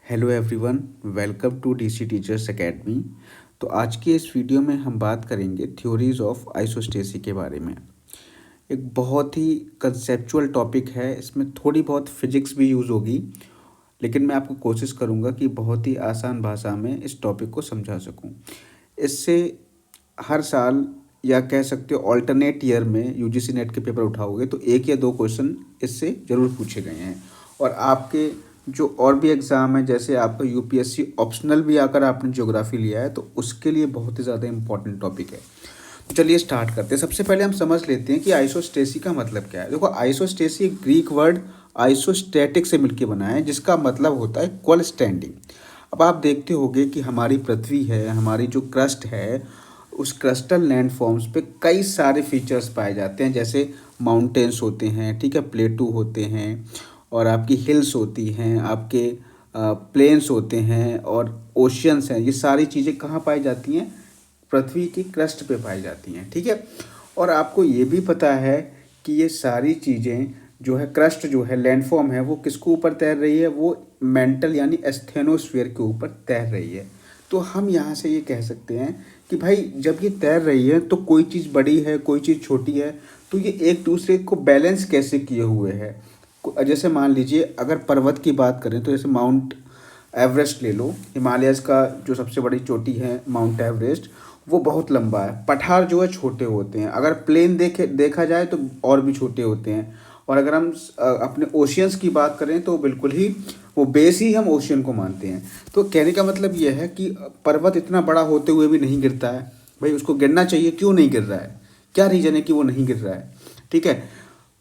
Hello everyone, welcome to DC teachers academy. तो आज के इस वीडियो में हम बात करेंगे थ्योरीज ऑफ आइसोस्टेसी के बारे में। एक बहुत ही कंसेप्चुअल टॉपिक है, इसमें थोड़ी बहुत फिजिक्स भी यूज़ होगी, लेकिन मैं आपको कोशिश करूँगा कि बहुत ही आसान भाषा में इस टॉपिक को समझा सकूँ। इससे हर साल या कह सकते हो ऑल्टरनेट ईयर में यूजीसी नेट के पेपर उठाओगे तो एक या दो क्वेश्चन इससे ज़रूर पूछे गए हैं। और आपके जो और भी एग्ज़ाम है, जैसे आपका यूपीएससी ऑप्शनल भी अगर आपने ज्योग्राफी लिया है तो उसके लिए बहुत ही ज़्यादा इंपॉर्टेंट टॉपिक है। तो चलिए स्टार्ट करते हैं। सबसे पहले हम समझ लेते हैं कि आइसोस्टेसी का मतलब क्या है। देखो, आइसोस्टेसी एक ग्रीक वर्ड आइसोस्टैटिक से मिलकर बना है, जिसका मतलब होता है इक्वल स्टैंडिंग। अब आप देखते होंगे कि हमारी पृथ्वी है, हमारी जो क्रस्ट है, उस क्रस्टल लैंडफॉर्म्स पे कई सारे फीचर्स पाए जाते हैं। जैसे माउंटेन्स होते हैं, ठीक है, प्लेटू होते हैं, और आपकी हिल्स होती हैं, आपके प्लेन्स होते हैं, और ओशियंस हैं। ये सारी चीज़ें कहाँ पाई जाती हैं? पृथ्वी की क्रस्ट पे पाई जाती हैं, ठीक है। और आपको ये भी पता है कि ये सारी चीज़ें जो है, क्रस्ट जो है, लैंडफॉर्म है, वो किसके ऊपर तैर रही है? वो मेंटल यानी एस्थेनोस्फीयर के ऊपर तैर रही है। तो हम यहाँ से ये कह सकते हैं कि भाई जब ये तैर रही है तो कोई चीज़ बड़ी है, कोई चीज़ छोटी है, तो ये एक दूसरे को बैलेंस कैसे किए हुए है। जैसे मान लीजिए, अगर पर्वत की बात करें तो जैसे माउंट एवरेस्ट ले लो, हिमालयस का जो सबसे बड़ी चोटी है माउंट एवरेस्ट, वो बहुत लंबा है। पठार जो है छोटे होते हैं। अगर प्लेन देखा जाए तो और भी छोटे होते हैं। और अगर हम अपने ओशियंस की बात करें तो बिल्कुल ही वो बेस ही हम ओशियन को मानते हैं। तो कहने का मतलब ये है कि पर्वत इतना बड़ा होते हुए भी नहीं गिरता है। भाई उसको गिरना चाहिए, क्यों नहीं गिर रहा है? क्या रीज़न है कि वो नहीं गिर रहा है? ठीक है।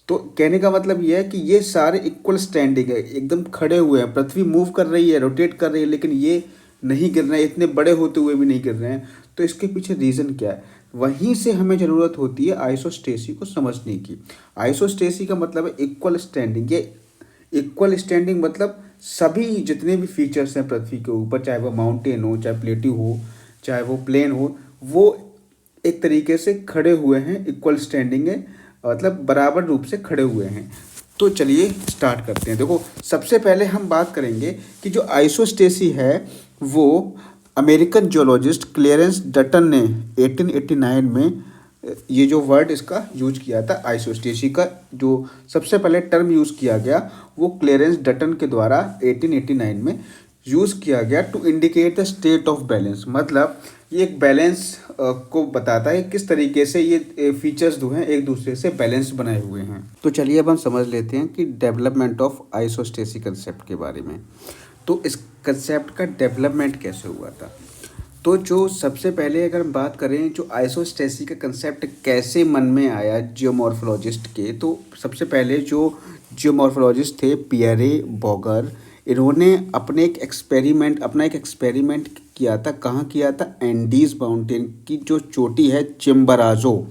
तो कहने का मतलब ये है कि ये सारे इक्वल स्टैंडिंग है, एकदम खड़े हुए हैं। पृथ्वी मूव कर रही है, रोटेट कर रही है, लेकिन ये नहीं गिर रहे हैं, इतने बड़े होते हुए भी नहीं गिर रहे हैं। तो इसके पीछे रीज़न क्या है? वहीं से हमें ज़रूरत होती है आइसोस्टेसी को समझने की। आइसोस्टेसी का मतलब है इक्वल स्टैंडिंग। ये इक्वल स्टैंडिंग मतलब सभी जितने भी फीचर्स हैं पृथ्वी के ऊपर, चाहे वो माउंटेन हो, चाहे प्लेट्यू हो, चाहे वो प्लेन हो, वो एक तरीके से खड़े हुए हैं। इक्वल स्टैंडिंग है, मतलब बराबर रूप से खड़े हुए हैं। तो चलिए स्टार्ट करते हैं। देखो, सबसे पहले हम बात करेंगे कि जो आइसोस्टेसी है वो अमेरिकन जियोलॉजिस्ट क्लेरेंस डटन ने 1889 में ये जो वर्ड इसका यूज किया था, आइसोस्टेसी का जो सबसे पहले टर्म यूज़ किया गया वो क्लेरेंस डटन के द्वारा 1889 में यूज़ किया गया to indicate the state of balance. मतलब ये एक बैलेंस को बताता है किस तरीके से ये फीचर्स जो हैं एक दूसरे से बैलेंस बनाए हुए हैं। तो चलिए अब हम समझ लेते हैं कि डेवलपमेंट ऑफ आइसोस्टेसी कंसेप्ट के बारे में। तो इस कंसेप्ट का डेवलपमेंट कैसे हुआ था? तो जो सबसे पहले अगर हम बात करें, जो आइसोस्टेसी का कंसेप्ट कैसे मन में आया जियोमॉर्फोलॉजिस्ट के, तो सबसे पहले जो जियोमॉर्फोलॉजिस्ट थे पियरे बॉगर, इन्होंने अपना एक एक्सपेरिमेंट किया था। कहाँ किया था? एंडीज माउंटेन की जो चोटी है चिम्बराजो,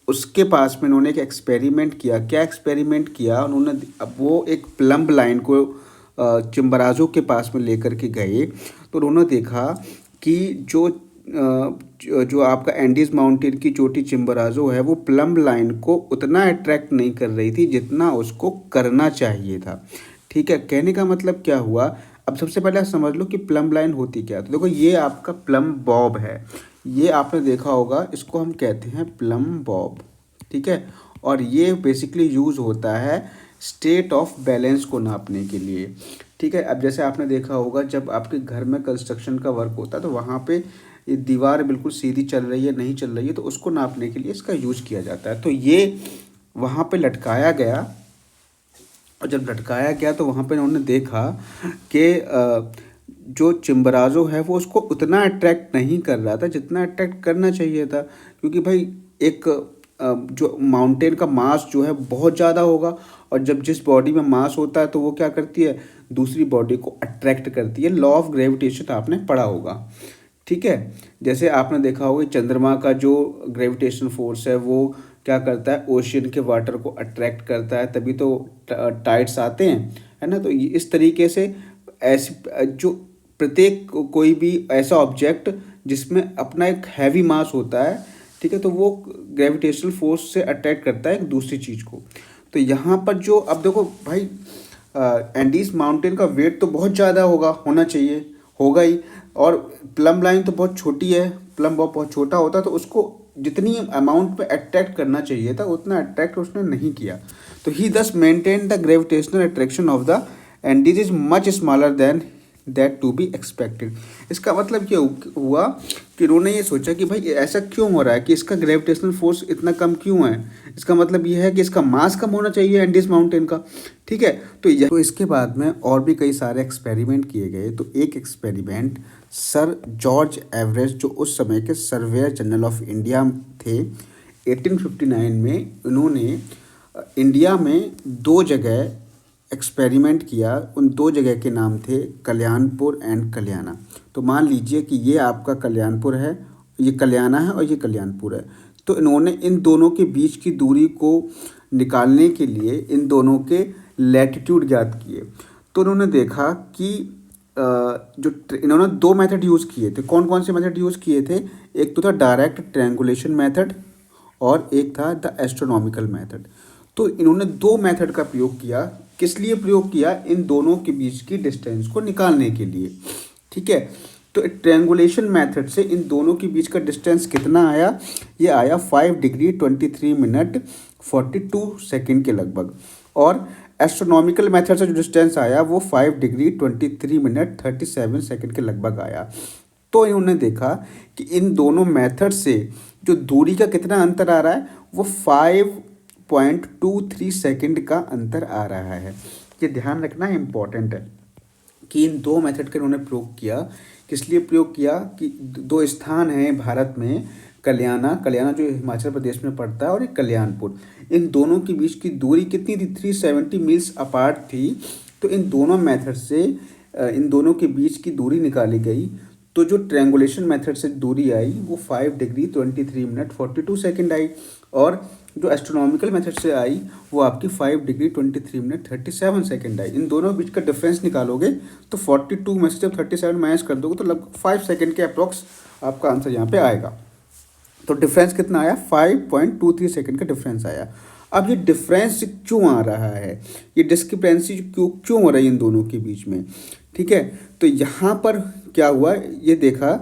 उसके पास में इन्होंने एक एक्सपेरिमेंट किया। क्या एक्सपेरिमेंट किया उन्होंने? अब वो एक प्लम्ब लाइन को चिम्बराजो के पास में लेकर के गए, तो उन्होंने देखा कि जो आपका एंडीज माउंटेन की चोटी चिम्बराजो है, वो प्लम्ब लाइन को उतना अट्रैक्ट नहीं कर रही थी जितना उसको करना चाहिए था। ठीक है। कहने का मतलब क्या हुआ? अब सबसे पहले आप समझ लो कि प्लम्ब लाइन होती क्या। तो देखो, ये आपका प्लम्ब बॉब है, ये आपने देखा होगा, इसको हम कहते हैं प्लम्ब बॉब। ठीक है। और ये बेसिकली यूज़ होता है स्टेट ऑफ बैलेंस को नापने के लिए। ठीक है। अब जैसे आपने देखा होगा, जब आपके घर में कंस्ट्रक्शन का वर्क होता है तो वहाँ पे ये दीवार बिल्कुल सीधी चल रही है नहीं चल रही है, तो उसको नापने के लिए इसका यूज किया जाता है। तो ये वहाँ पे लटकाया गया, और जब लटकाया गया तो वहाँ पे उन्होंने देखा कि जो चिम्बराजो है वो उसको उतना अट्रैक्ट नहीं कर रहा था जितना अट्रैक्ट करना चाहिए था। क्योंकि भाई एक जो माउंटेन का मास जो है बहुत ज़्यादा होगा, और जब जिस बॉडी में मास होता है तो वो क्या करती है? दूसरी बॉडी को अट्रैक्ट करती है। लॉ ऑफ ग्रेविटेशन आपने पढ़ा होगा। ठीक है। जैसे आपने देखा होगा चंद्रमा का जो ग्रेविटेशन फोर्स है वो क्या करता है? ओशियन के वाटर को अट्रैक्ट करता है, तभी तो टाइड्स आते हैं, है ना। तो इस तरीके से ऐसे जो प्रत्येक कोई भी ऐसा ऑब्जेक्ट जिसमें अपना एक हैवी मास होता है, ठीक है, तो वो ग्रेविटेशनल फोर्स से अट्रैक्ट करता है एक दूसरी चीज़ को। तो यहाँ पर जो अब देखो भाई, एंडीज माउंटेन का वेट तो बहुत ज़्यादा होना चाहिए, होगा ही। और प्लम लाइन तो बहुत छोटी है, प्लम बहुत छोटा होता, तो उसको जितनी अमाउंट में अट्रैक्ट करना चाहिए था उतना अट्रैक्ट उसने नहीं किया। तो he thus maintain the gravitational attraction of the Andes is much smaller than that to be expected. इसका मतलब क्या हुआ कि उन्होंने ये सोचा कि भाई ऐसा क्यों हो रहा है कि इसका ग्रेविटेशनल फोर्स इतना कम क्यों है। इसका मतलब ये है कि इसका मास कम होना चाहिए एंडीज माउंटेन का, ठीक है। तो इसके बाद में और भी कई सारे एक्सपेरिमेंट किए गए। तो एक एक्सपेरिमेंट सर जॉर्ज एवरेस्ट, जो उस समय के सर्वेयर जनरल ऑफ इंडिया थे, 1859 में उन्होंने इंडिया में 2 जगह एक्सपेरिमेंट किया। उन 2 जगह के नाम थे कल्याणपुर एंड कल्याणा। तो मान लीजिए कि ये आपका कल्याणपुर है, ये कल्याणा है और ये कल्याणपुर है। तो इन्होंने इन दोनों के बीच की दूरी को निकालने के लिए इन दोनों के लैटिट्यूड ज्ञात किए। तो उन्होंने देखा कि इन्होंने 2 मेथड यूज़ किए थे। कौन कौन से मेथड यूज़ किए थे? एक तो था डायरेक्ट ट्रायंगुलेशन मेथड और एक था द एस्ट्रोनॉमिकल मेथड। तो इन्होंने 2 मेथड का प्रयोग किया। किस लिए प्रयोग किया? इन दोनों के बीच की डिस्टेंस को निकालने के लिए, ठीक है। तो ट्रायंगुलेशन मेथड से इन दोनों के बीच का डिस्टेंस कितना आया? ये आया 5 डिग्री 23 मिनट 42 सेकेंड के लगभग। और एस्ट्रोनॉमिकल मेथड से जो डिस्टेंस आया वो 5 डिग्री 23 मिनट 37 सेकेंड के लगभग आया। तो इन्होंने देखा कि इन दोनों मेथड से जो दूरी का कितना अंतर आ रहा है वो 5.23 सेकेंड का अंतर आ रहा है। ये ध्यान रखना इम्पॉर्टेंट है कि इन 2 मेथड का इन्होंने प्रयोग किया। किस लिए प्रयोग किया? कि 2 स्थान हैं भारत में, कल्याणा जो हिमाचल प्रदेश में पड़ता है और एक कल्याणपुर। इन दोनों के बीच की दूरी कितनी थी? 370 मील्स अपार्ट थी। तो इन दोनों मेथड से इन दोनों के बीच की दूरी निकाली गई। तो जो ट्रायंगुलेशन मेथड से दूरी आई वो 5 डिग्री 23 मिनट 42 सेकेंड आई, और जो एस्ट्रोनॉमिकल मेथड से आई वो आपकी 5 डिग्री 23 मिनट 37 सेकेंड आई। इन दोनों बीच का डिफरेंस निकालोगे तो 42 में से जब 37 माइनस कर दोगे तो लगभग 5 सेकेंड के अप्रॉक्स आपका आंसर यहाँ पे आएगा। तो डिफरेंस कितना आया? 5.23 सेकेंड का डिफरेंस आया। अब ये डिफरेंस क्यों आ रहा है, ये डिस्क्रिपेंसी क्यों हो रही है इन दोनों के बीच में, ठीक है। तो यहाँ पर क्या हुआ, ये देखा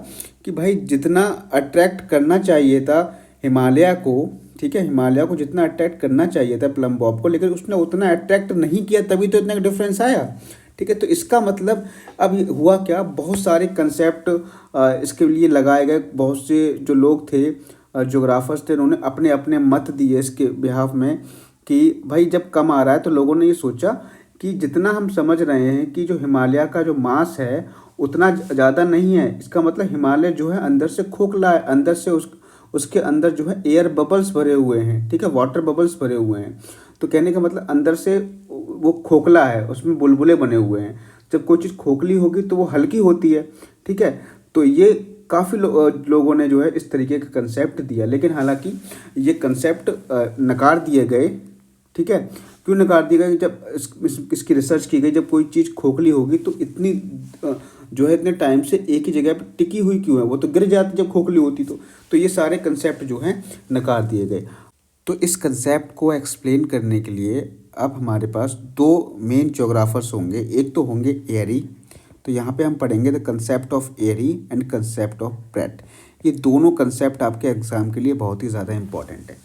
कि भाई जितना अट्रैक्ट करना चाहिए था हिमालय को, ठीक है, हिमालय को जितना अट्रैक्ट करना चाहिए था प्लम बॉब को, लेकिन उसने उतना अट्रैक्ट नहीं किया, तभी तो इतना डिफरेंस आया, ठीक है। तो इसका मतलब अब हुआ क्या, बहुत सारे कंसेप्ट इसके लिए लगाए गए। बहुत से जो लोग थे, ज्योग्राफर्स थे, उन्होंने अपने अपने मत दिए इसके बिहाफ में कि भाई जब कम आ रहा है, तो लोगों ने ये सोचा कि जितना हम समझ रहे हैं कि जो हिमालय का जो मास है उतना ज़्यादा नहीं है। इसका मतलब हिमालय जो है अंदर से खोखला है, अंदर से उसके अंदर जो है एयर बबल्स भरे हुए हैं, ठीक है, वाटर बबल्स भरे हुए हैं। तो कहने का मतलब अंदर से वो खोखला है, उसमें बुलबुले बने हुए हैं। जब कोई चीज़ खोखली होगी तो वो हल्की होती है, ठीक है। तो ये काफ़ी लोगों ने जो है इस तरीके का कंसेप्ट दिया, लेकिन हालांकि ये कंसेप्ट नकार दिए गए, ठीक है। क्यों नकार दिए गए? जब इसकी रिसर्च की गई, जब कोई चीज़ खोखली होगी तो इतनी जो है इतने टाइम से एक ही जगह पर टिकी हुई क्यों है, वो तो गिर जाती जब खोखली होती। तो ये सारे कंसेप्ट जो हैं नकार दिए गए। तो इस कंसेप्ट को एक्सप्लेन करने के लिए अब हमारे पास 2 मेन ज्योग्राफर्स होंगे। एक तो होंगे एरी, तो यहाँ पे हम पढ़ेंगे the concept of Airy and concept of Pratt. ये दोनों कंसेप्ट आपके एग्जाम के लिए बहुत ही ज़्यादा इंपॉर्टेंट है।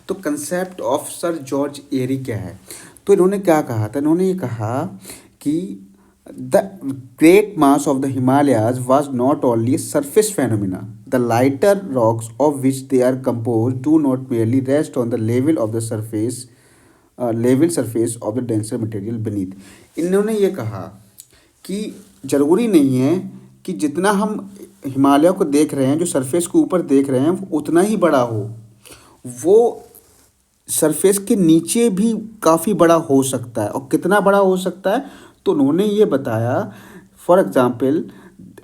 तो कंसेप्ट ऑफ सर जॉर्ज एरी क्या है? तो इन्होंने क्या कहा था? इन्होंने ये कहा कि the great mass of the Himalayas was not only surface phenomena, the lighter rocks of which they are compose do not merely rest on the level of the surface of the denser material beneath. इन्होंने ये कहा कि ज़रूरी नहीं है कि जितना हम हिमालय को देख रहे हैं, जो सरफेस के ऊपर देख रहे हैं, वो उतना ही बड़ा हो, वो सरफेस के नीचे भी काफ़ी बड़ा हो सकता है। और कितना बड़ा हो सकता है? तो उन्होंने ये बताया, for example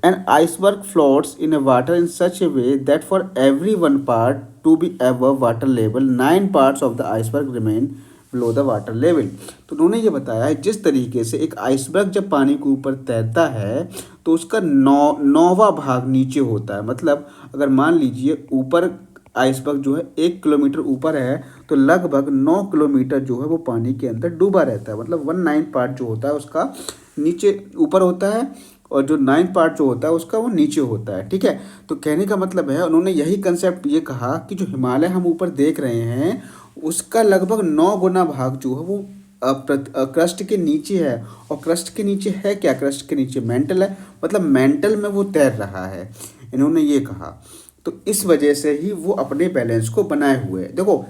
an iceberg floats in a water in such a way that for every 1 part to be above water level 9 parts of the iceberg remain below the water level. तो उन्होंने ये बताया है जिस तरीके से एक आइसबर्ग जब पानी के ऊपर तैरता है तो उसका 9वां भाग नीचे होता है। मतलब अगर मान लीजिए ऊपर आइसबर्ग जो है 1 किलोमीटर ऊपर है तो लगभग 9 किलोमीटर जो है वो पानी के अंदर डूबा रहता है। मतलब 1/9 पार्ट जो होता है उसका नीचे ऊपर होता है और जो 9 पार्ट जो होता है उसका वो नीचे होता है। ठीक है, तो कहने का मतलब है उन्होंने यही कंसेप्ट ये कहा कि जो हिमालय हम ऊपर देख रहे हैं उसका लगभग 9 गुना भाग जो है वो क्रस्ट के नीचे है। और क्रस्ट के नीचे है क्या, क्रस्ट के नीचे मेंटल है, मतलब मेंटल में वो तैर रहा है, इन्होंने ये कहा। तो इस वजह से ही वो अपने बैलेंस को बनाए हुए है। देखो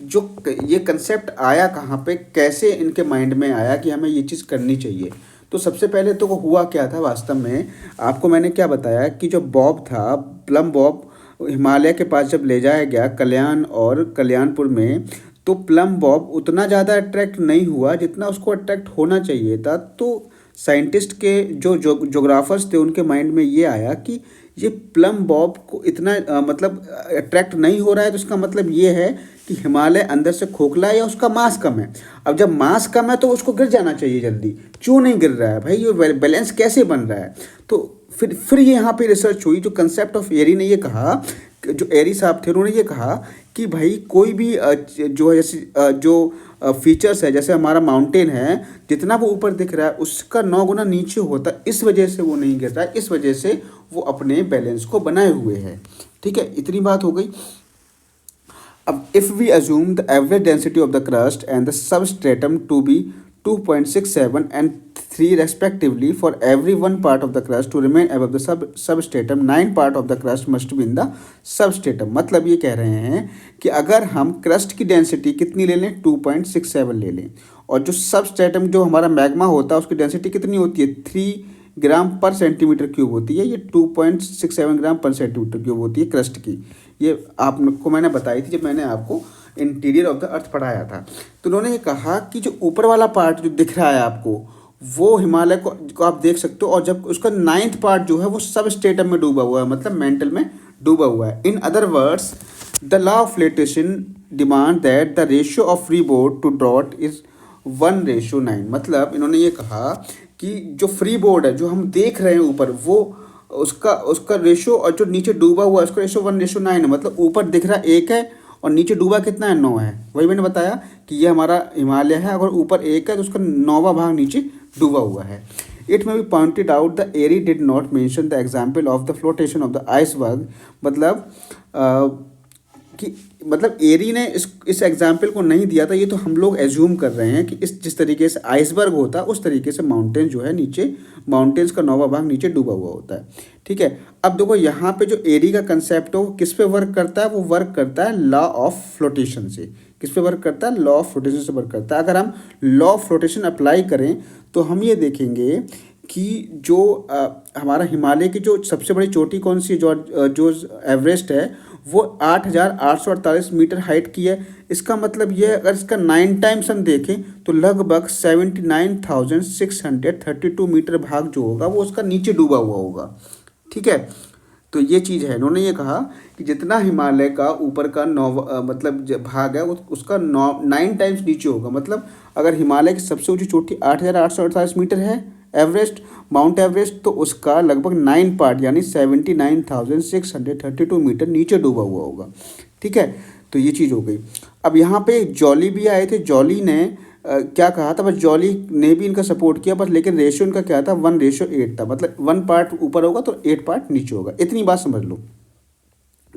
जो ये कंसेप्ट आया कहाँ पे, कैसे इनके माइंड में आया कि हमें ये चीज़ करनी चाहिए। तो सबसे पहले तो हुआ क्या था वास्तव में, आपको मैंने क्या बताया कि जो बॉब था, प्लम बॉब, हिमालय के पास जब ले जाया गया कल्याण और कल्याणपुर में, तो प्लम बॉब उतना ज़्यादा अट्रैक्ट नहीं हुआ जितना उसको अट्रैक्ट होना चाहिए था। तो साइंटिस्ट के जो जोग्राफर्स थे उनके माइंड में ये आया कि ये प्लम बॉब को इतना मतलब अट्रैक्ट नहीं हो रहा है, तो इसका मतलब ये है कि हिमालय अंदर से खोखला है या उसका मास कम है। अब जब मास कम है तो उसको गिर जाना चाहिए जल्दी, क्यों नहीं गिर रहा है भाई, ये बैलेंस कैसे बन रहा है। तो फिर ये यहाँ पे रिसर्च हुई, जो कंसेप्ट ऑफ एरी ने ये कहा, जो एरी साहब थे उन्होंने ये कहा कि भाई कोई भी जो है जैसे जो फीचर्स है, जैसे हमारा माउंटेन है, जितना वो ऊपर दिख रहा है उसका 9 गुना नीचे होता है, इस वजह से वो नहीं गिर रहा है, इस वजह से वो अपने बैलेंस को बनाए हुए है। ठीक है, इतनी बात हो गई। अब if we assume the average density of the crust and the substratum to be 2.67 and 3 respectively for every one part of the crust to remain above the substratum, 9 part of the crust must be in the substratum। मतलब ये कह रहे हैं कि अगर हम crust की density कितनी ले लें, 2.67 ले लें, और जो सबस्ट्रेटम जो हमारा मैग्मा होता है उसकी डेंसिटी कितनी होती है, 3 ग्राम पर सेंटीमीटर क्यूब होती है, ये 2.67 ग्राम पर सेंटीमीटर क्यूब होती है क्रस्ट की। ये आपको मैंने बताई थी जब मैंने आपको इंटीरियर ऑफ द अर्थ पढ़ाया था। तो उन्होंने ये कहा कि जो ऊपर वाला पार्ट जो दिख रहा है आपको, वो हिमालय को आप देख सकते हो, और जब उसका 9th पार्ट जो है वो सब स्टेटम में डूबा हुआ है, मतलब मेंटल में डूबा हुआ है। In other words the law of flotation demand that the ratio of freeboard to draught is 1:9। मतलब इन्होंने ये कहा कि जो फ्री बोर्ड है जो हम देख रहे हैं ऊपर, वो उसका रेशियो, और जो नीचे डूबा हुआ है उसका रेशियो 1:9 है। मतलब ऊपर दिख रहा 1 है और नीचे डूबा कितना है, 9 है। वही मैंने बताया कि ये हमारा हिमालय है, अगर ऊपर 1 है तो उसका 9वां भाग नीचे डूबा हुआ है। It may be pointed out the Airy did not mention the example of the flotation of the iceberg. मतलब कि मतलब एरी ने इस एग्जाम्पल को नहीं दिया था, ये तो हम लोग एज्यूम कर रहे हैं कि इस जिस तरीके से आइसबर्ग होता है उस तरीके से माउंटेन जो है नीचे, माउंटेन्स का 9वां भाग नीचे डूबा हुआ होता है। ठीक है, अब देखो यहाँ पे जो एरी का कंसेप्ट है वो किस पे वर्क करता है, वो वर्क करता है लॉ ऑफ फ्लोटेशन से। किस पे वर्क करता है, लॉ ऑफ फ्लोटेशन से वर्क करता है। अगर हम लॉ ऑफ फ्लोटेशन अप्लाई करें तो हम ये देखेंगे कि जो हमारा हिमालय की जो सबसे बड़ी चोटी कौन सी, जो एवरेस्ट है, वो 8,848 मीटर हाइट की है। इसका मतलब ये अगर इसका 9 टाइम्स हम देखें तो लगभग 79,632 मीटर भाग जो होगा वो उसका नीचे डूबा हुआ होगा। ठीक है, तो ये चीज़ है। इन्होंने ये कहा कि जितना हिमालय का ऊपर का मतलब भाग है उसका 9 टाइम्स नीचे होगा। मतलब अगर हिमालय की सबसे ऊंची चोटी 8,848 मीटर है, एवरेस्ट, माउंट एवरेस्ट, तो उसका लगभग 9 पार्ट यानी 79,632 मीटर नीचे डूबा हुआ होगा। ठीक है, तो ये चीज़ हो गई। अब यहाँ पे जॉली भी आए थे, जॉली ने क्या कहा था, बस जॉली ने भी इनका सपोर्ट किया, बस लेकिन रेशियो इनका क्या था, 1:8 था। मतलब 1 पार्ट ऊपर होगा तो 8 पार्ट नीचे होगा, इतनी बात समझ लो।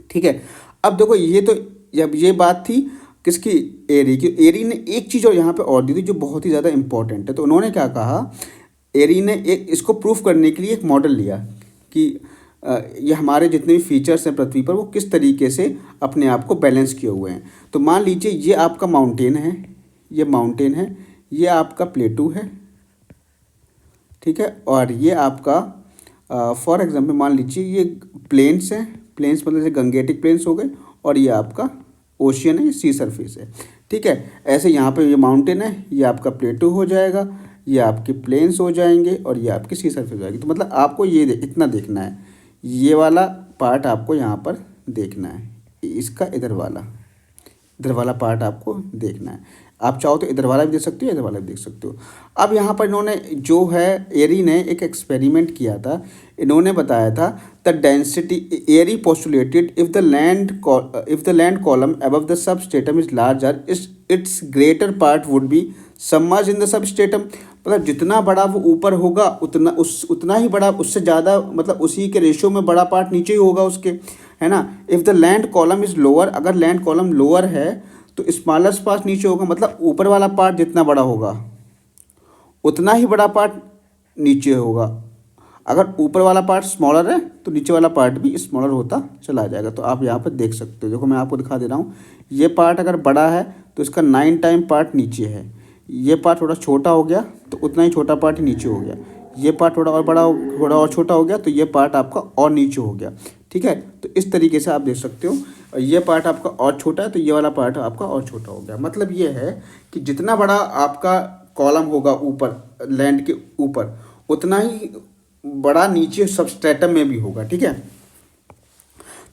ठीक है, अब देखो ये तो ये बात थी किसकी, एरी की। एरी ने एक चीज़ और यहाँ पे और दी थी जो बहुत ही ज़्यादा इंपॉर्टेंट है। तो उन्होंने क्या कहा, एरी ने एक इसको प्रूफ करने के लिए एक मॉडल लिया कि ये हमारे जितने भी फीचर्स हैं पृथ्वी पर वो किस तरीके से अपने आप को बैलेंस किए हुए हैं। तो मान लीजिए ये आपका माउंटेन है, ये माउंटेन है, ये आपका प्लेटू है, ठीक है, और ये आपका फॉर एग्जांपल मान लीजिए ये प्लेन्स हैं, प्लेन्स मतलब जैसे गंगेटिक प्लेन्स हो गए, और ये आपका ओशियन है, ये सी सरफेस है। ठीक है, ऐसे यहाँ पे ये माउंटेन है, ये आपका प्लेटू हो जाएगा, ये आपके प्लेन्स हो जाएंगे, और ये आपकी सी सरफेस हो जाएगी। तो मतलब आपको ये इतना देखना है, ये वाला पार्ट आपको यहाँ पर देखना है, इसका इधर वाला पार्ट आपको देखना है। आप चाहो तो इधर वाला भी देख सकते हो, इधर वाला भी देख सकते हो। अब यहाँ पर इन्होंने जो है एरी ने एक एक्सपेरिमेंट किया था। इन्होंने बताया था the density Airy postulated if the land column above the substratum is larger its greater part would be submerge in the substratum. मतलब जितना बड़ा वो ऊपर होगा उतना ही बड़ा, उससे ज़्यादा मतलब उसी के रेशियो में बड़ा पार्ट नीचे ही होगा उसके, है ना। If the land column is lower, अगर लैंड कॉलम लोअर है तो स्मॉलर पार्ट नीचे होगा, मतलब ऊपर वाला पार्ट जितना बड़ा होगा उतना ही बड़ा पार्ट नीचे होगा। अगर ऊपर वाला पार्ट स्मॉलर है तो नीचे वाला पार्ट भी स्मॉलर होता चला जाएगा। तो आप यहाँ पर देख सकते हो, देखो मैं आपको दिखा दे रहा हूँ। ये पार्ट अगर बड़ा है तो इसका 9 टाइम पार्ट नीचे है, ये पार्ट थोड़ा छोटा हो गया तो उतना ही छोटा पार्ट नीचे हो गया, ये पार्ट थोड़ा और बड़ा थोड़ा और छोटा हो गया तो ये पार्ट आपका और नीचे हो गया, ठीक है। तो इस तरीके से आप देख सकते हो, ये पार्ट आपका और छोटा है तो ये वाला पार्ट आपका और छोटा हो गया। मतलब ये है कि जितना बड़ा आपका कॉलम होगा ऊपर लैंड के ऊपर उतना ही बड़ा नीचे सबस्ट्रेटम में भी होगा, ठीक है।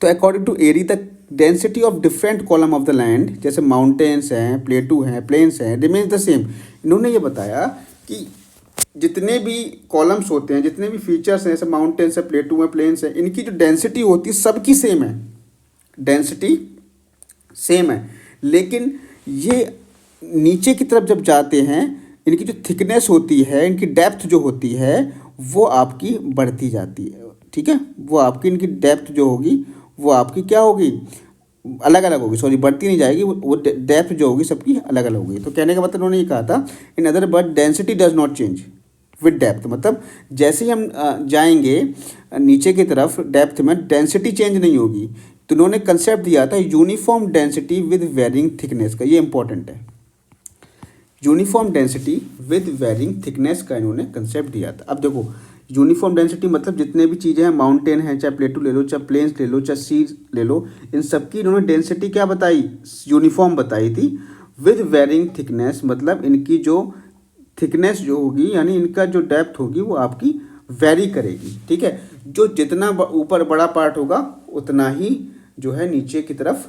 तो according to Airy the density of different column of the land, जैसे माउंटेन्स हैं, प्लेटू हैं, प्लेन्स हैं, रिमेन्स द सेम। इन्होंने ये बताया कि जितने भी कॉलम्स होते हैं, जितने भी फीचर्स हैं, जैसे माउंटेन्स है, प्लेटू है, प्लेन्स है, इनकी जो डेंसिटी होती है सबकी सेम है, डेंसिटी सेम है। लेकिन ये नीचे की तरफ जब जाते हैं इनकी जो थिकनेस होती है, इनकी डेप्थ जो होती है वो आपकी बढ़ती जाती है, ठीक है। वो आपकी इनकी डेप्थ जो होगी वो आपकी क्या होगी, अलग अलग होगी, सॉरी बढ़ती नहीं जाएगी, वो डेप्थ जो होगी सबकी अलग अलग होगी। तो कहने का मतलब उन्होंने ये कहा था, in other word density does not change with depth. मतलब जैसे ही हम जाएंगे नीचे की तरफ डेप्थ में डेंसिटी चेंज नहीं होगी। तो उन्होंने कंसेप्ट दिया था uniform density with varying thickness का, ये इंपॉर्टेंट है। Uniform density with varying thickness का इन्होंने कंसेप्ट दिया था। अब देखो यूनिफॉर्म डेंसिटी मतलब जितने भी चीज़ें हैं, माउंटेन है, चाहे प्लेटू ले लो, चाहे प्लेन्स ले लो, चाहे सी ले लो, इन सबकी इन्होंने डेंसिटी क्या बताई, यूनिफॉर्म बताई थी। विद वेरिंग थिकनेस मतलब इनकी जो थिकनेस जो होगी यानी इनका जो डेप्थ होगी वो आपकी वेरी करेगी, ठीक है। जो जितना ऊपर बड़ा पार्ट होगा उतना ही जो है नीचे की तरफ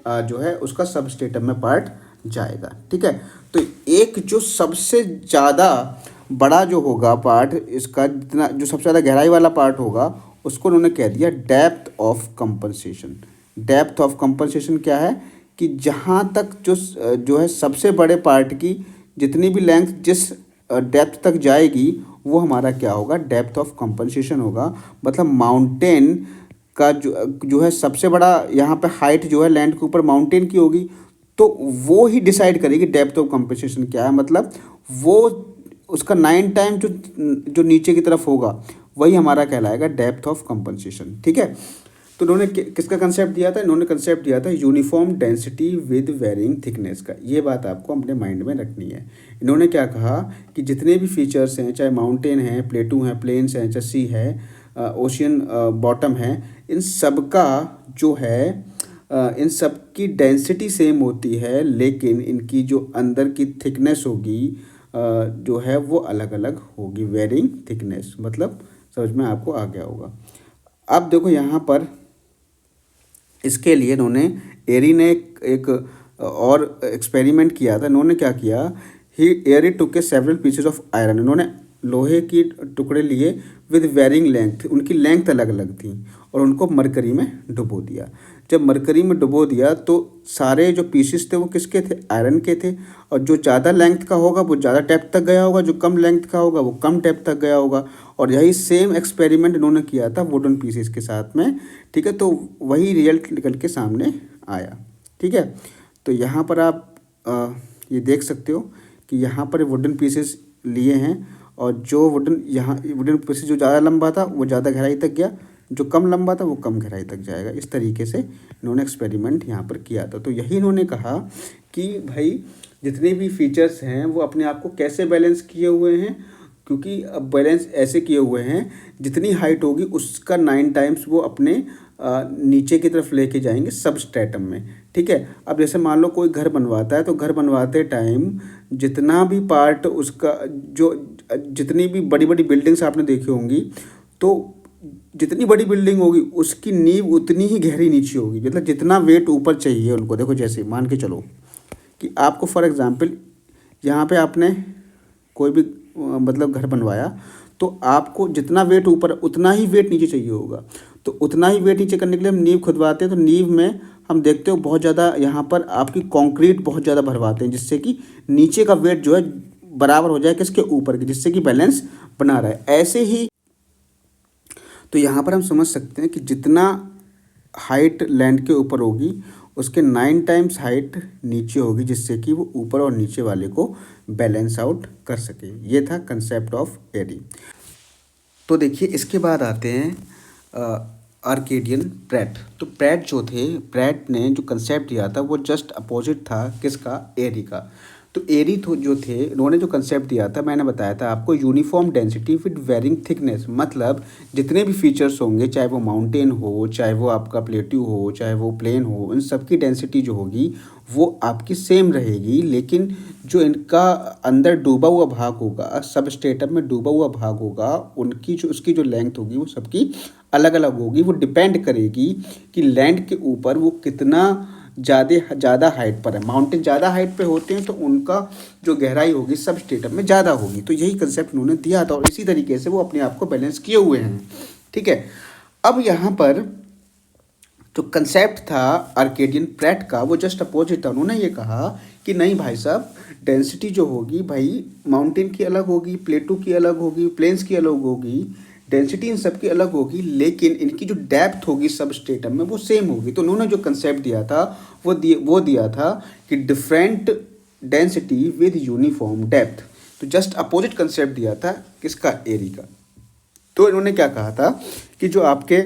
जो है उसका सबस्ट्रेटम में पार्ट जाएगा, ठीक है। तो एक जो सबसे ज़्यादा बड़ा जो होगा पार्ट, इसका जितना जो सबसे ज़्यादा गहराई वाला पार्ट होगा उसको उन्होंने कह दिया depth of compensation. Depth of compensation क्या है कि जहाँ तक जो है सबसे बड़े पार्ट की जितनी भी लेंथ जिस डेप्थ तक जाएगी वो हमारा क्या होगा, डेप्थ ऑफ कंपनसेशन होगा। मतलब माउंटेन का जो है सबसे बड़ा यहाँ पे हाइट जो है लैंड के ऊपर माउंटेन की होगी, तो वो ही डिसाइड करेगी डेप्थ ऑफ कंपनसेशन क्या है। मतलब वो उसका 9 टाइम जो नीचे की तरफ होगा वही हमारा कहलाएगा डेप्थ ऑफ कंपनसेशन, ठीक है। तो इन्होंने किसका कंसेप्ट दिया था, इन्होंने कंसेप्ट दिया था uniform density with varying thickness का। ये बात आपको अपने माइंड में रखनी है। इन्होंने क्या कहा कि जितने भी फीचर्स हैं, चाहे माउंटेन हैं, प्लेटू हैं, प्लेन्स हैं, चाहे सी है, ओशियन बॉटम है, इन सब का जो है इन सब की डेंसिटी सेम होती है, लेकिन इनकी जो अंदर की थिकनेस होगी जो है वो अलग अलग होगी, वेरिंग थिकनेस। मतलब समझ में आपको आ गया होगा। अब देखो यहाँ पर इसके लिए इन्होंने एरी ने एक और एक्सपेरिमेंट किया था। इन्होंने क्या किया, ही एरी टुक के सेवरल पीसेस ऑफ आयरन। इन्होंने लोहे की टुकड़े लिए विद वेरिंग लेंथ, उनकी लेंथ अलग अलग थी, और उनको मरकरी में डुबो दिया। जब मरकरी में डुबो दिया तो सारे जो पीसेस थे वो किसके थे, आयरन के थे। और जो ज़्यादा लेंथ का होगा वो ज़्यादा डेप्थ तक गया होगा, जो कम लेंथ का होगा वो कम डेप्थ तक गया होगा। और यही सेम एक्सपेरिमेंट इन्होंने किया था वुडन पीसेस के साथ में, ठीक है। तो वही रिजल्ट निकल के सामने आया, ठीक है। तो यहाँ पर आप ये देख सकते हो कि यहाँ पर वुडन पीसेस लिए हैं, और जो वुडन पीसेस जो ज़्यादा लंबा था वो ज़्यादा गहराई तक गया, जो कम लंबा था वो कम गहराई तक जाएगा। इस तरीके से इन्होंने एक्सपेरिमेंट यहाँ पर किया था। तो यही इन्होंने कहा कि भाई जितने भी फीचर्स हैं वो अपने आप को कैसे बैलेंस किए हुए हैं, क्योंकि अब बैलेंस ऐसे किए हुए हैं जितनी हाइट होगी उसका 9 टाइम्स वो अपने नीचे की तरफ लेके जाएंगे सबस्ट्रेटम में, ठीक है। अब जैसे मान लो कोई घर बनवाता है, तो घर बनवाते टाइम जितना भी पार्ट उसका जो जितनी भी बड़ी बड़ी बिल्डिंग्स आपने देखी होंगी, तो जितनी बड़ी बिल्डिंग होगी उसकी नींव उतनी ही गहरी नीचे होगी। मतलब जितना वेट ऊपर चाहिए उनको, देखो जैसे मान के चलो कि आपको फॉर एग्जांपल यहाँ पे आपने कोई भी मतलब घर बनवाया, तो आपको जितना वेट ऊपर उतना ही वेट नीचे चाहिए होगा। तो उतना ही वेट नीचे करने के लिए हम नींव खुदवाते हैं। तो नींव में हम देखते हो बहुत ज़्यादा यहाँ पर आपकी कंक्रीट बहुत ज़्यादा भरवाते हैं, जिससे कि नीचे का वेट जो है बराबर हो जाए किसके ऊपर के, जिससे कि बैलेंस बना रहे। ऐसे ही तो यहाँ पर हम समझ सकते हैं कि जितना हाइट लैंड के ऊपर होगी उसके 9 टाइम्स हाइट नीचे होगी, जिससे कि वो ऊपर और नीचे वाले को बैलेंस आउट कर सके। ये था कंसेप्ट ऑफ एरी। तो देखिए इसके बाद आते हैं आर्केडियन प्रैट। तो प्रैट जो थे, प्रैट ने जो कंसेप्ट दिया था वो जस्ट अपोजिट था किसका, एरी का। तो एरी जो थे इन्होंने जो कंसेप्ट दिया था, मैंने बताया था आपको, uniform density with varying thickness. मतलब जितने भी फीचर्स होंगे, चाहे वो माउंटेन हो, चाहे वो आपका प्लेट्यू हो, चाहे वो प्लेन हो, इन सब की डेंसिटी जो होगी वो आपकी सेम रहेगी। लेकिन जो इनका अंदर डूबा हुआ भाग होगा, सब स्ट्रेटम में डूबा हुआ भाग होगा, उनकी जो उसकी जो लेंथ होगी वो सबकी अलग अलग होगी। वो डिपेंड करेगी कि लैंड के ऊपर वो कितना ज़्यादा हाइट पर है। माउंटेन ज़्यादा हाइट पे होते हैं तो उनका जो गहराई होगी सब स्ट्रेटम में ज़्यादा होगी। तो यही कंसेप्ट उन्होंने दिया था और इसी तरीके से वो अपने आप को बैलेंस किए हुए हैं। ठीक है, अब यहाँ पर जो कंसेप्ट था आर्केडियन प्रैट का वो जस्ट अपोजिट था। उन्होंने ये कहा कि नहीं भाई साहब, डेंसिटी जो होगी भाई माउंटेन की अलग होगी, प्लेटू की अलग होगी, प्लेन्स की अलग होगी, डेंसिटी इन सब की अलग होगी, लेकिन इनकी जो डेप्थ होगी सब स्ट्रेटम में वो सेम होगी। तो उन्होंने जो कंसेप्ट दिया था वो दिया था कि different density with uniform depth. तो जस्ट अपोजिट कंसेप्ट दिया था किसका, एरी का। तो इन्होंने क्या कहा था कि जो आपके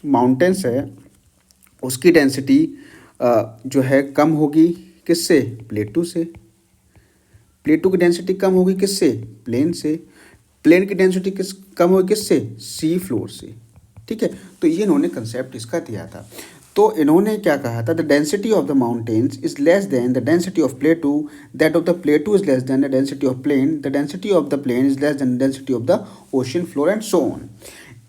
माउंटेन्स है उसकी डेंसिटी जो है कम होगी किससे, प्लेटू से। प्लेटू की डेंसिटी कम होगी किससे, प्लेन से। प्लेन की डेंसिटी कम होगी किससे, सी फ्लोर से। ठीक है, तो ये इन्होंने कंसेप्ट इसका दिया था। तो इन्होंने क्या कहा था, the density of the mountains is less than the density of plateau, that of the plateau is less than the density of plain, the density of the plain is less than the density of the ocean floor and so on.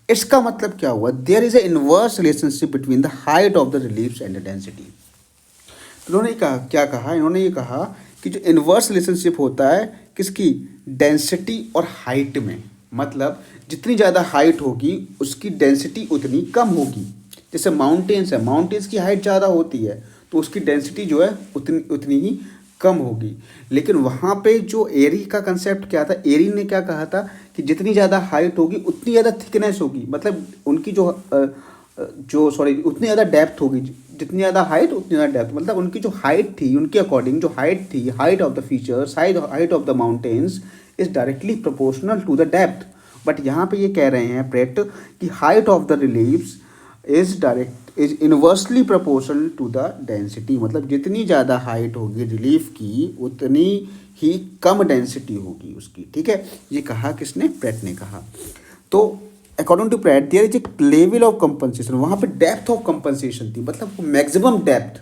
इसका मतलब क्या हुआ, there is a inverse relationship between the height of the reliefs and the density. तो इन्होंने कहा, क्या कहा, इन्होंने ये कहा कि जो इनवर्स रिलेशनशिप होता है किसकी, डेंसिटी और हाइट में। मतलब जितनी ज़्यादा हाइट होगी उसकी डेंसिटी उतनी कम होगी। जैसे माउंटेन्स है, माउंटेन्स की हाइट ज़्यादा होती है तो उसकी डेंसिटी जो है उतनी ही कम होगी। लेकिन वहाँ पे जो एरी का कंसेप्ट क्या था, एरी ने क्या कहा था कि जितनी ज़्यादा हाइट होगी उतनी ज़्यादा थिकनेस होगी। मतलब उनकी उतनी ज़्यादा डेप्थ होगी, जितनी ज़्यादा हाइट उतनी ज़्यादा डेप्थ। मतलब उनकी जो हाइट थी, उनके अकॉर्डिंग जो हाइट थी, height of the features, height of the mountains is directly proportional to the depth. But यहाँ पे ये कह रहे हैं प्रेट कि height of the reliefs is inversely proportional to the density. मतलब जितनी ज़्यादा हाइट होगी रिलीफ की उतनी ही कम डेंसिटी होगी उसकी। ठीक है, ये कहा किसने, प्रेट ने कहा। तो according to Pratt there is a level of compensation. वहाँ पे डेप्थ ऑफ कंपनसेशन थी, मतलब मैक्सिमम डेप्थ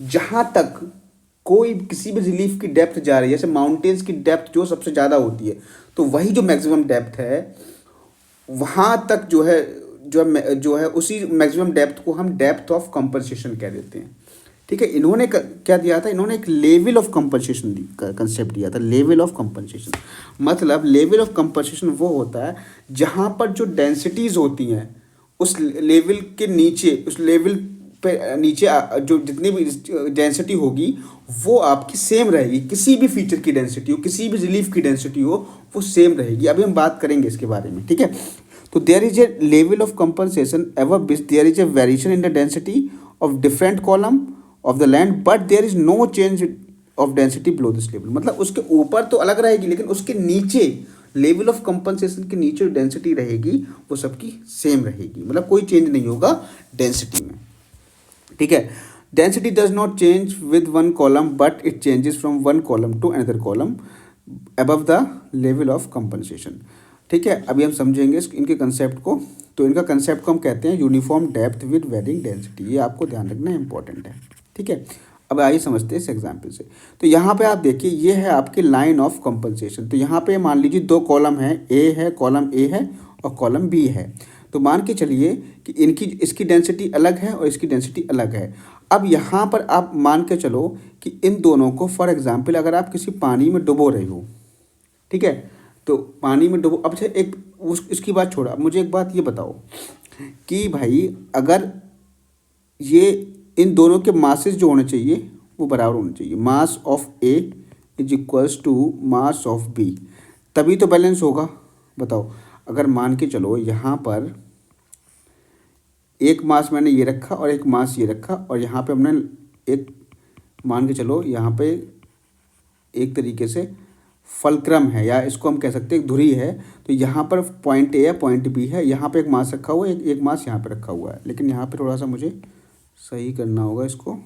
जहाँ तक कोई किसी भी रिलीफ की डेप्थ जा रही है, जैसे माउंटेन्स की डेप्थ जो सबसे ज़्यादा होती है, तो वही जो मैक्सिमम डेप्थ है वहाँ तक जो है उसी मैक्सिमम डेप्थ को हम डेप्थ ऑफ कंपनसेशन कह देते हैं। ठीक है, इन्होंने क्या दिया था, इन्होंने एक लेवल ऑफ कंपनसेशन कंसेप्ट दिया था, लेवल ऑफ कंपनसेशन। मतलब लेवल ऑफ कंपनसेशन वो होता है जहाँ पर जो डेंसिटीज़ होती हैं उस लेवल के नीचे, उस लेवल पे नीचे जो जितनी भी डेंसिटी होगी वो आपकी सेम रहेगी। किसी भी फीचर की डेंसिटी हो, किसी भी रिलीफ की डेंसिटी हो, वो सेम रहेगी। अभी हम बात करेंगे इसके बारे में। ठीक है, तो there is a level of compensation above which there is a variation in the density of different column of the land, but there is no change of density below this level. मतलब उसके ऊपर तो अलग रहेगी लेकिन उसके नीचे level of compensation के नीचे जो डेंसिटी रहेगी वो सबकी सेम रहेगी। मतलब कोई चेंज नहीं होगा डेंसिटी में। ठीक है, density does not change with one column but it changes from one column to another column above the level of compensation. ठीक है, अभी हम समझेंगे इनके कंसेप्ट को। तो इनका कंसेप्ट को हम कहते हैं uniform depth with varying density. ये आपको ध्यान रखना इंपॉर्टेंट है। ठीक है, अब आइए समझते हैं इस एग्जाम्पल से। तो यहाँ पे आप देखिए, ये है आपकी लाइन ऑफ कंपनसेशन। तो यहाँ पे मान लीजिए दो कॉलम है, ए है, कॉलम ए है और कॉलम बी है। तो मान के चलिए कि इसकी डेंसिटी अलग है और इसकी डेंसिटी अलग है। अब यहाँ पर आप मान के चलो कि इन दोनों को, फॉर एग्जांपल अगर आप किसी पानी में डुबो रहे हो, ठीक है, तो पानी में डुबो, अब से एक इसकी बात छोड़ा, अब मुझे एक बात ये बताओ कि भाई अगर ये इन दोनों के मासेस जो होने चाहिए वो बराबर होने चाहिए, mass of A is equals to mass of B, तभी तो बैलेंस होगा। बताओ, अगर मान के चलो यहाँ पर एक मास मैंने ये रखा और एक मास ये रखा, और यहाँ पे हमने एक, मान के चलो यहाँ पे एक तरीके से फलक्रम है, या इसको हम कह सकते हैं एक धुरी है, तो यहाँ पर पॉइंट ए है, पॉइंट बी है, यहाँ पे एक मास रखा हुआ है, एक मास यहाँ पे रखा हुआ है, लेकिन यहाँ पे थोड़ा सा मुझे सही करना होगा इसको,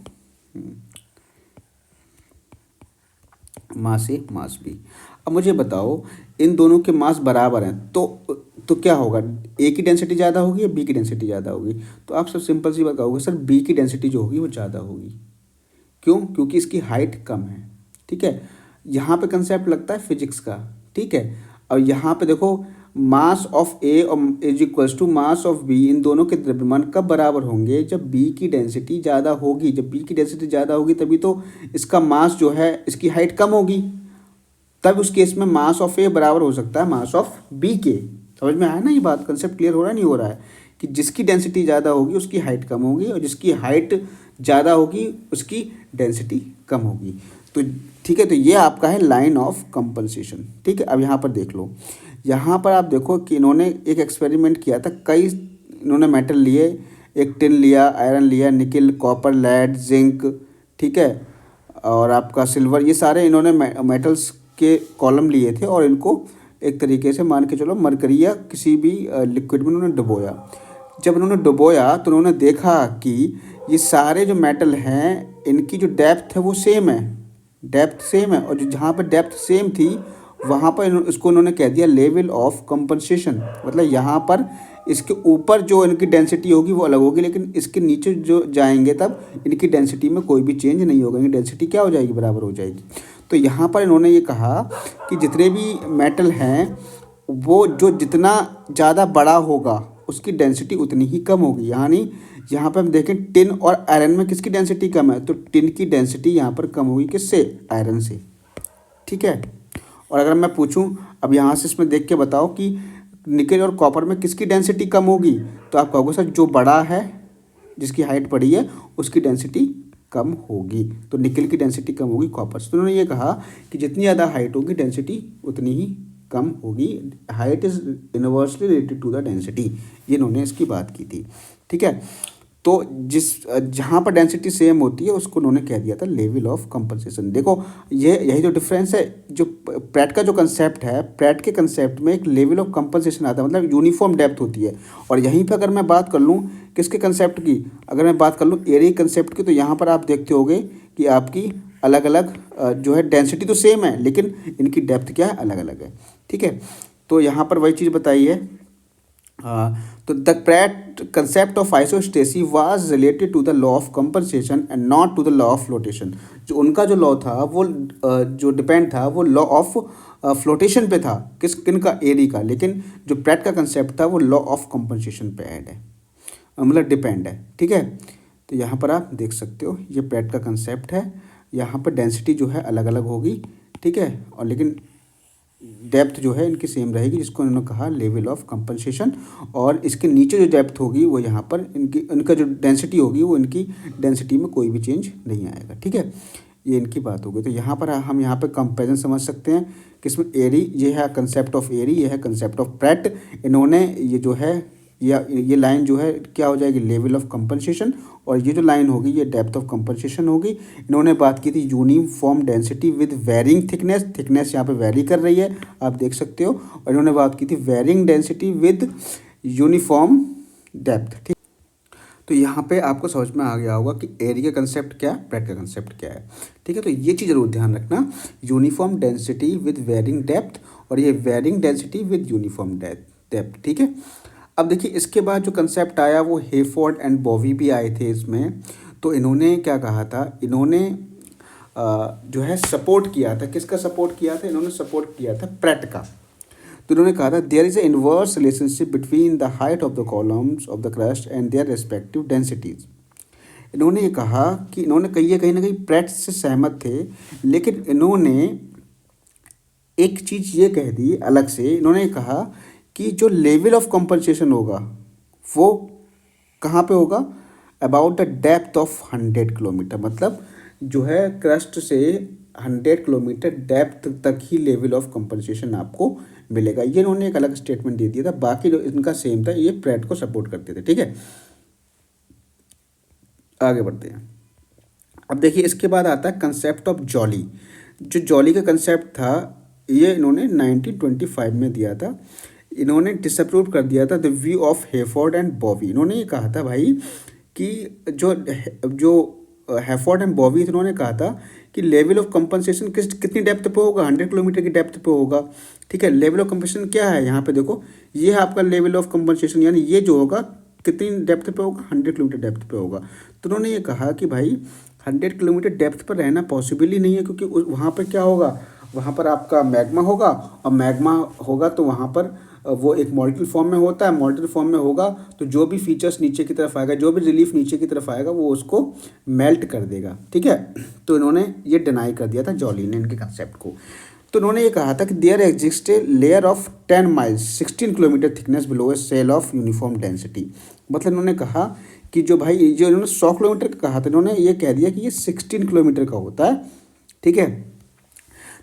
मास ए मास बी। अब मुझे बताओ इन दोनों के मास बराबर हैं, तो क्या होगा, ए की डेंसिटी ज़्यादा होगी या बी की डेंसिटी ज़्यादा होगी? तो आप सब सिंपल सी बात कहोगे, सर बी की डेंसिटी जो होगी वो ज़्यादा होगी। क्यों? क्योंकि इसकी हाइट कम है, ठीक है। यहाँ पे कंसेप्ट लगता है फिजिक्स का, ठीक है। और यहाँ पे देखो, mass of A is equals to mass of B, इन दोनों के द्रव्यमान कब बराबर होंगे? जब बी की डेंसिटी ज़्यादा होगी। जब बी की डेंसिटी ज़्यादा होगी तभी तो इसका मास जो है, इसकी हाइट कम होगी, तब उस केस में मास ऑफ ए बराबर हो सकता है मास ऑफ बी के। समझ में आया ना ये बात? कंसेप्ट क्लियर हो रहा है नहीं हो रहा है? कि जिसकी डेंसिटी ज़्यादा होगी उसकी हाइट कम होगी, और जिसकी हाइट ज़्यादा होगी उसकी डेंसिटी कम होगी। तो ठीक है, तो ये आपका है लाइन ऑफ कंपनसेशन, ठीक है। अब यहाँ पर देख लो, यहाँ पर आप देखो कि इन्होंने एक एक्सपेरिमेंट किया था, कई इन्होंने मेटल लिए, एक टिन लिया, आयरन लिया, निकल, कॉपर, लेड, जिंक, ठीक है, और आपका सिल्वर, ये सारे इन्होंने मेटल्स के कॉलम लिए थे, और इनको एक तरीके से मान के चलो मरकरी या किसी भी लिक्विड में उन्होंने डुबोया। जब उन्होंने डुबोया तो उन्होंने देखा कि ये सारे जो मेटल हैं इनकी जो डेप्थ है वो सेम है, डेप्थ सेम है, और जो जहाँ पर डेप्थ सेम थी वहाँ पर इसको उन्होंने कह दिया लेवल ऑफ कंपनसेशन। मतलब यहाँ पर इसके ऊपर जो इनकी डेंसिटी होगी वो अलग होगी, लेकिन इसके नीचे जो जाएंगे तब इनकी डेंसिटी में कोई भी चेंज नहीं होगा, इनकी डेंसिटी क्या हो जाएगी, बराबर हो जाएगी। तो यहाँ पर इन्होंने ये कहा कि जितने भी मेटल हैं वो जो जितना ज़्यादा बड़ा होगा उसकी डेंसिटी उतनी ही कम होगी। यानी यहाँ पर हम देखें टिन और आयरन में किसकी डेंसिटी कम है, तो टिन की डेंसिटी यहाँ पर कम होगी, किससे? आयरन से, ठीक है। और अगर मैं पूछूं अब यहाँ से इसमें देख के बताओ कि निकल और कॉपर में किसकी डेंसिटी कम होगी, तो आप कहोगे सर जो बड़ा है, जिसकी हाइट बड़ी है उसकी डेंसिटी कम होगी। तो निकल की डेंसिटी कम होगी कॉपर से। तो उन्होंने ये कहा कि जितनी ज़्यादा हाइट होगी डेंसिटी उतनी ही कम होगी, height is inversely related to the density, ये इन्होंने इसकी बात की थी, ठीक है। तो जहाँ पर डेंसिटी सेम होती है उसको उन्होंने कह दिया था लेवल ऑफ कंपनसेशन। देखो ये यही जो डिफरेंस है, जो प्रैट का जो कंसेप्ट है, प्रैट के कंसेप्ट में एक लेवल ऑफ कंपनसेशन आता है, मतलब यूनिफॉर्म डेप्थ होती है। और यहीं पे अगर मैं बात कर लूँ किसके कंसेप्ट की, अगर मैं बात कर लूँ एरी कंसेप्ट की, तो यहाँ पर आप देखते होगे कि आपकी अलग अलग जो है डेंसिटी तो सेम है, लेकिन इनकी डेप्थ क्या है, अलग अलग है, ठीक है। तो यहाँ पर वही चीज़ बताई है। तो the Pratt concept of isostasy was related to the law of compensation and not to the law of flotation. जो उनका जो लॉ था वो जो डिपेंड था वो लॉ ऑफ फ्लोटेशन पे था, किनका, एरी का। लेकिन जो प्रैट का कंसेप्ट था वो लॉ ऑफ कंपनसेशन पे ऐड है, मतलब डिपेंड है, ठीक है। तो यहाँ पर आप देख सकते हो ये प्रैट का कंसेप्ट है, यहाँ पर डेंसिटी जो है अलग अलग होगी, ठीक है, और लेकिन डेप्थ जो है इनकी सेम रहेगी, जिसको इन्होंने कहा लेवल ऑफ कंपनसेशन। और इसके नीचे जो डेप्थ होगी वो यहाँ पर इनका जो डेंसिटी होगी वो इनकी डेंसिटी में कोई भी चेंज नहीं आएगा, ठीक है। ये इनकी बात होगी। तो यहाँ पर हम यहाँ पर कंपेरिजन समझ सकते हैं किसमें, एरी, ये है कंसेप्ट ऑफ एरी, ये है कंसेप्ट ऑफ प्रैट। इन्होंने ये जो है या ये लाइन जो है क्या हो जाएगी, लेवल ऑफ कंपनसेशन, और ये जो लाइन होगी ये डेप्थ ऑफ कंपनसेशन होगी। इन्होंने बात की थी uniform density with varying thickness, thickness यहाँ पे वेरी कर रही है आप देख सकते हो। और इन्होंने बात की थी varying density with uniform depth, ठीक। तो यहाँ पे आपको समझ में आ गया होगा कि एरी का कंसेप्ट क्या है, प्रैट का कंसेप्ट क्या है, ठीक है। तो ये चीज़ जरूर ध्यान रखना, uniform density with varying depth, और ये varying density with uniform depth, ठीक है। अब देखिए इसके बाद जो कंसेप्ट आया वो हेफोर्ड एंड बॉवी भी आए थे इसमें। तो इन्होंने क्या कहा था, इन्होंने जो है सपोर्ट किया था, किसका सपोर्ट किया था, इन्होंने सपोर्ट किया था प्रैट का। तो इन्होंने कहा था there is a inverse relationship between the height of the columns of the crust and their respective densities. इन्होंने ये कहा कि इन्होंने कहीं ना कहीं प्रैट से सहमत थे, लेकिन इन्होंने एक चीज़ ये कह दी अलग से। इन्होंने कहा कि जो लेवल ऑफ कंपनसेशन होगा वो कहाँ पे होगा, about the depth of 100 kilometre. मतलब जो है क्रस्ट से 100 किलोमीटर डेप्थ तक ही लेवल ऑफ कंपनसेशन आपको मिलेगा। ये इन्होंने एक अलग स्टेटमेंट दे दिया था, बाकी जो इनका सेम था, ये प्रैट को सपोर्ट करते थे। ठीक है, आगे बढ़ते हैं। अब देखिए इसके बाद आता है कंसेप्ट ऑफ जॉली। जो जॉली का कंसेप्ट था ये इन्होंने 1925 में दिया था। इन्होंने डिसअप्रूव कर दिया था the view of Hayford and Bowie. इन्होंने ये कहा था भाई कि जो जो हेफोर्ड एंड बॉवी इन्होंने कहा था कि लेवल ऑफ कंपनसेशन कितनी डेप्थ पे होगा, 100 किलोमीटर की डेप्थ पे होगा। ठीक है, लेवल ऑफ कंपनसेशन क्या है, यहाँ पे देखो ये है आपका लेवल ऑफ कंपनसेशन, यानी ये जो होगा कितनी डेप्थ पे होगा, 100 किलोमीटर डेप्थ पे होगा। तो उन्होंने ये कहा कि भाई 100 किलोमीटर डेप्थ पर रहना पॉसिबल ही नहीं है, क्योंकि वहाँ पर क्या होगा, वहाँ पर आपका मैग्मा होगा, और मैग्मा होगा तो वहाँ पर वो एक मॉलिक्यूल फॉर्म में होता है। मॉलिक्यूल फॉर्म में होगा तो जो भी फीचर्स नीचे की तरफ आएगा, जो भी रिलीफ नीचे की तरफ आएगा, वो उसको मेल्ट कर देगा। ठीक है, तो इन्होंने ये डिनाई कर दिया था जॉली ने इनके कंसेप्ट को। तो उन्होंने ये कहा था कि there exist a layer of 10 miles 16 kilometre thickness below a cell of uniform density. मतलब इन्होंने कहा कि जो भाई जो इन्होंने 100 किलोमीटर का कहा था, इन्होंने ये कह दिया कि ये 16 किलोमीटर का होता है। ठीक है,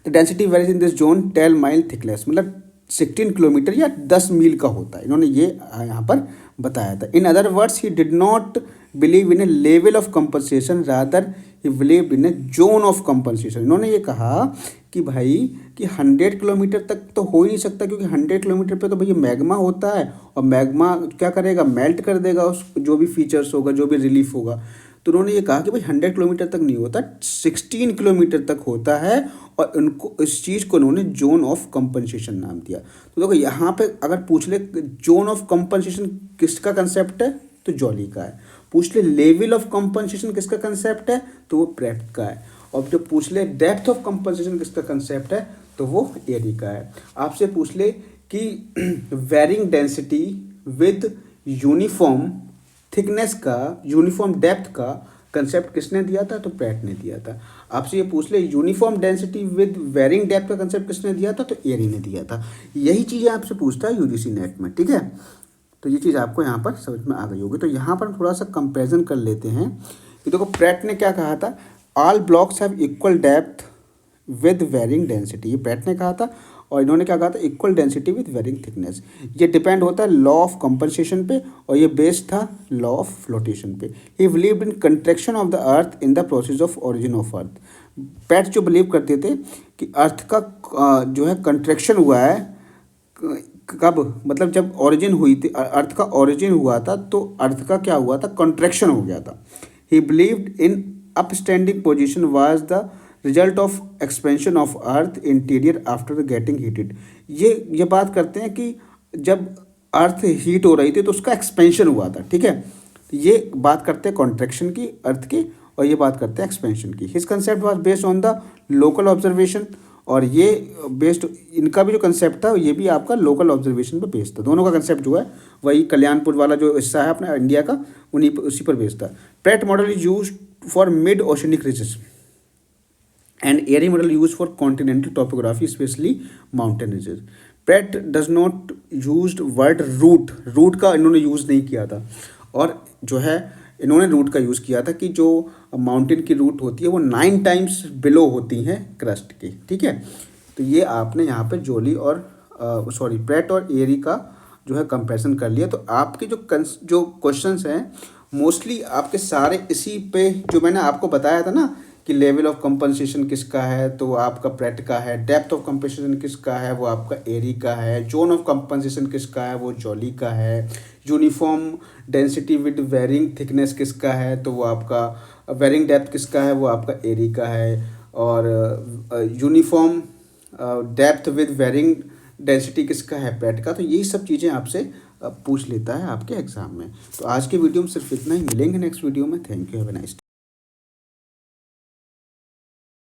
the density varies in this zone 10 mile thickness, मतलब 16 किलोमीटर या 10 मील का होता है। इन्होंने ये यहाँ पर बताया था। इन other words he did not believe in A level of compensation, rather he believe in A zone of compensation. इन्होंने ये कहा कि भाई कि 100 किलोमीटर तक तो हो ही नहीं सकता, क्योंकि 100 किलोमीटर पे तो भैया मैग्मा होता है, और मैग्मा क्या करेगा, मेल्ट कर देगा उस जो भी फीचर्स होगा, जो भी रिलीफ होगा। तो उन्होंने ये कहा कि भाई 100 किलोमीटर तक नहीं होता, 16 किलोमीटर तक होता है, और उनको इस चीज़ को उन्होंने जोन ऑफ कंपनसेशन नाम दिया। तो देखो यहाँ पे अगर पूछ ले जोन ऑफ कंपनसेशन किसका कंसेप्ट है, तो जॉली का है। पूछ ले लेवल ऑफ कंपनसेशन किसका कंसेप्ट है, तो वो प्रैट का है। और जब पूछ ले डेप्थ ऑफ कंपनसेशन किसका कंसेप्ट है, तो वो एरी का है। आपसे पूछ ले कि varying density with uniform thickness का, यूनिफॉर्म डेप्थ का कंसेप्ट किसने दिया था, तो प्रैट ने दिया था। आपसे ये पूछ ले uniform density with varying depth का कंसेप्ट किसने दिया था, तो एरी ने दिया था। यही चीज़ें आपसे पूछता है यूजीसी नेट में। ठीक है, तो ये चीज़ आपको यहाँ पर समझ में आ गई होगी। तो यहाँ पर थोड़ा सा कंपेरिजन कर लेते हैं कि देखो प्रैट ने क्या कहा था, all blocks have equal depth with varying density, ये प्रैट ने कहा था। और इन्होंने क्या कहा था, equal density with varying thickness. ये डिपेंड होता है लॉ ऑफ कंपनसेशन पे, और ये बेस्ड था लॉ ऑफ फ्लोटेशन पे। ही believed in contraction of the earth in the process of origin of earth. Pratt जो बिलीव करते थे कि अर्थ का जो है कंट्रैक्शन हुआ है, कब, मतलब जब ओरिजिन हुई थी, अर्थ का ओरिजिन हुआ था, तो अर्थ का क्या हुआ था, कंट्रैक्शन हो गया था। ही believed in upstanding position was the result of expansion of earth interior after getting heated. ये बात करते हैं कि जब अर्थ हीट हो रही थी तो उसका एक्सपेंशन हुआ था। ठीक है, ये बात करते हैं कॉन्ट्रैक्शन की अर्थ की, और ये बात करते हैं एक्सपेंशन की। His concept was based on the local observation, और ये बेस्ड, इनका भी जो कंसेप्ट था ये भी आपका लोकल ऑब्जर्वेशन पर बेस्ड था। दोनों का कंसेप्ट जो है वही कल्याणपुर वाला जो हिस्सा है अपना इंडिया का, उसी पर बेस्ड था। Pratt model is use for mid oceanic ridges and Airy model used for continental topography, especially mountain ridges. Pratt does not used word root का इन्होंने यूज़ नहीं किया था, और जो है इन्होंने रूट का यूज़ किया था कि जो माउंटेन की रूट होती है वो 9 टाइम्स बिलो होती हैं क्रस्ट की। ठीक है, तो ये आपने यहाँ पे जॉली और प्रैट और एरी का जो है कंपैरिजन कर लिया। तो आपके जो क्वेश्चंस हैं मोस्टली आपके सारे इसी पे, जो मैंने आपको बताया था ना कि लेवल ऑफ कंपनसेशन किसका है, तो आपका प्रैट का है। डेप्थ ऑफ कंपनसेशन किसका है, वो आपका एरी का है। जोन ऑफ कंपनसेशन किसका है, वो जॉली का है। Uniform density with varying thickness किसका है, तो वो आपका वेरिंग डेप्थ किसका है, वो आपका एरी का है। और uniform depth with varying density किसका है, प्रैट का। तो यही सब चीज़ें आपसे पूछ लेता है आपके एग्जाम में। तो आज के वीडियो में सिर्फ इतना ही, मिलेंगे नेक्स्ट वीडियो में। Thank you, have a nice day.